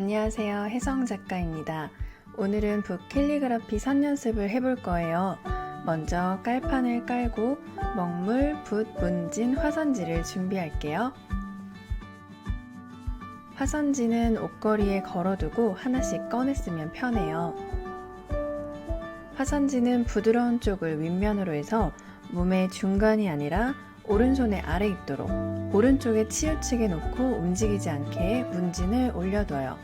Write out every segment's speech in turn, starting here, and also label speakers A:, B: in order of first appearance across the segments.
A: 안녕하세요. 혜성 작가입니다. 오늘은 붓 캘리그라피 선 연습을 해볼 거예요. 먼저 깔판을 깔고 먹물, 붓, 문진, 화선지를 준비할게요. 화선지는 옷걸이에 걸어두고 하나씩 꺼냈으면 편해요. 화선지는 부드러운 쪽을 윗면으로 해서 몸의 중간이 아니라 오른손의 아래 있도록 오른쪽에 치우치게 놓고 움직이지 않게 문진을 올려둬요.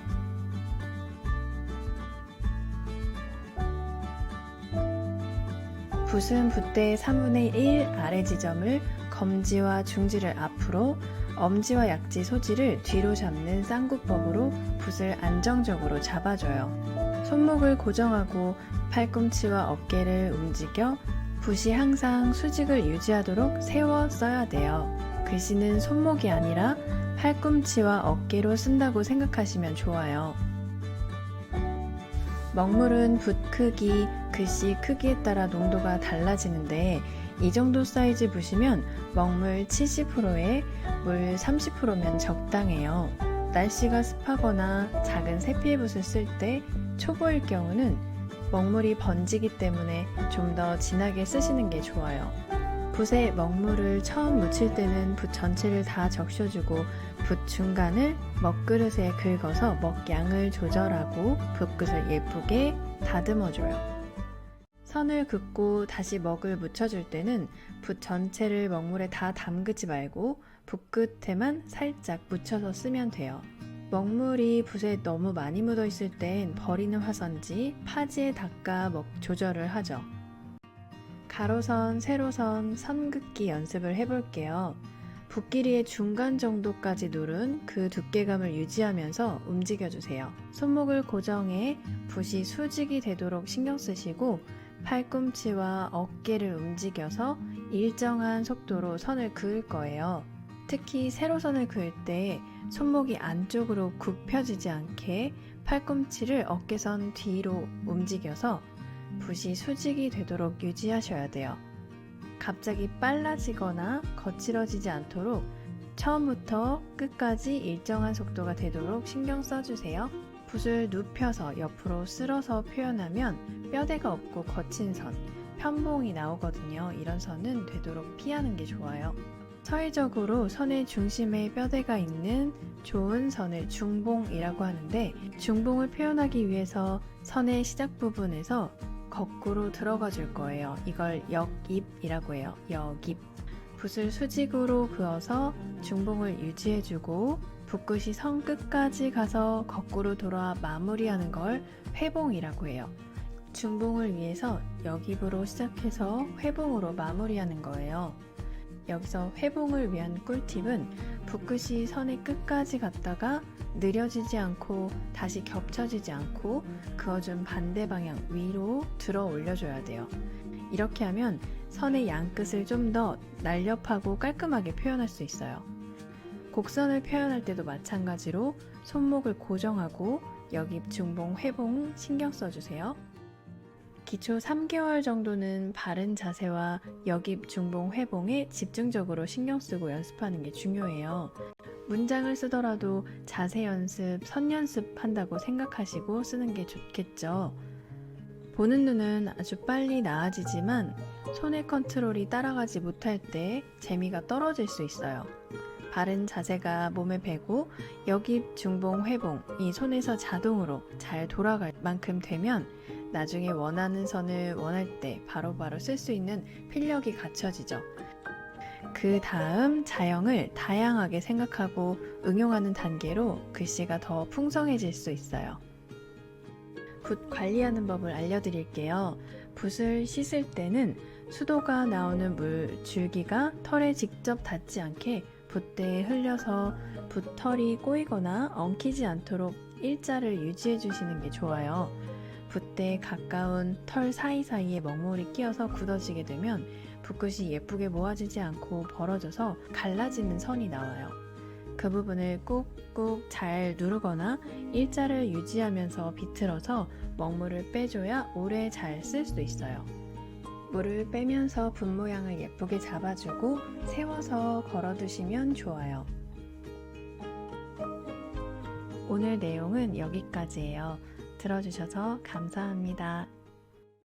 A: 붓은 붓대의 3분의 1 아래 지점을 검지와 중지를 앞으로, 엄지와 약지 소지를 뒤로 잡는 쌍구법으로 붓을 안정적으로 잡아줘요. 손목을 고정하고 팔꿈치와 어깨를 움직여 붓이 항상 수직을 유지하도록 세워 써야 돼요. 글씨는 손목이 아니라 팔꿈치와 어깨로 쓴다고 생각하시면 좋아요. 먹물은 붓 크기, 글씨 크기에 따라 농도가 달라지는데 이 정도 사이즈 붓이면 먹물 70%에 물 30%면 적당해요. 날씨가 습하거나 작은 세필붓을 쓸 때 초보일 경우는 먹물이 번지기 때문에 좀 더 진하게 쓰시는 게 좋아요. 붓에 먹물을 처음 묻힐 때는 붓 전체를 다 적셔주고 붓 중간을 먹그릇에 긁어서 먹양을 조절하고 붓끝을 예쁘게 다듬어줘요. 선을 긋고 다시 먹을 묻혀줄 때는 붓 전체를 먹물에 다 담그지 말고 붓끝에만 살짝 묻혀서 쓰면 돼요. 먹물이 붓에 너무 많이 묻어 있을 땐 버리는 화선지, 파지에 닦아 조절을 하죠. 가로선, 세로선, 선 긋기 연습을 해볼게요. 붓 길이의 중간 정도까지 누른 그 두께감을 유지하면서 움직여주세요. 손목을 고정해 붓이 수직이 되도록 신경 쓰시고 팔꿈치와 어깨를 움직여서 일정한 속도로 선을 그을 거예요. 특히 세로선을 그을 때 손목이 안쪽으로 굽혀지지 않게 팔꿈치를 어깨선 뒤로 움직여서 붓이 수직이 되도록 유지하셔야 돼요. 갑자기 빨라지거나 거칠어지지 않도록 처음부터 끝까지 일정한 속도가 되도록 신경 써주세요. 붓을 눕혀서 옆으로 쓸어서 표현하면 뼈대가 없고 거친 선, 편봉이 나오거든요. 이런 선은 되도록 피하는 게 좋아요. 사회적으로 선의 중심에 뼈대가 있는 좋은 선을 중봉이라고 하는데 중봉을 표현하기 위해서 선의 시작 부분에서 거꾸로 들어가 줄 거예요. 이걸 역입이라고 해요. 역입. 붓을 수직으로 그어서 중봉을 유지해주고 붓끝이 선 끝까지 가서 거꾸로 돌아 마무리하는 걸 회봉이라고 해요. 중봉을 위해서 역입으로 시작해서 회봉으로 마무리하는 거예요. 여기서 회봉을 위한 꿀팁은 붓끝이 선의 끝까지 갔다가 느려지지 않고 다시 겹쳐지지 않고 그어준 반대 방향 위로 들어 올려줘야 돼요. 이렇게 하면 선의 양끝을 좀 더 날렵하고 깔끔하게 표현할 수 있어요. 곡선을 표현할 때도 마찬가지로 손목을 고정하고 역입, 중봉, 회봉 신경 써주세요. 기초 3개월 정도는 바른 자세와 역입, 중봉, 회봉에 집중적으로 신경 쓰고 연습하는 게 중요해요. 문장을 쓰더라도 자세 연습, 선 연습한다고 생각하시고 쓰는 게 좋겠죠. 보는 눈은 아주 빨리 나아지지만 손의 컨트롤이 따라가지 못할 때 재미가 떨어질 수 있어요. 바른 자세가 몸에 배고 역입, 중봉, 회봉 이 손에서 자동으로 잘 돌아갈 만큼 되면 나중에 원하는 선을 원할 때 바로바로 쓸 수 있는 필력이 갖춰지죠. 그 다음 자형을 다양하게 생각하고 응용하는 단계로 글씨가 더 풍성해질 수 있어요. 붓 관리하는 법을 알려드릴게요. 붓을 씻을 때는 수도가 나오는 물 줄기가 털에 직접 닿지 않게 붓대에 흘려서 붓털이 꼬이거나 엉키지 않도록 일자를 유지해 주시는 게 좋아요. 붓대에 가까운 털 사이사이에 먹물이 끼어서 굳어지게 되면 붓끝이 예쁘게 모아지지 않고 벌어져서 갈라지는 선이 나와요. 그 부분을 꾹꾹 잘 누르거나 일자를 유지하면서 비틀어서 먹물을 빼줘야 오래 잘 쓸 수 있어요. 물을 빼면서 붓 모양을 예쁘게 잡아주고 세워서 걸어두시면 좋아요. 오늘 내용은 여기까지예요. 들어주셔서 감사합니다.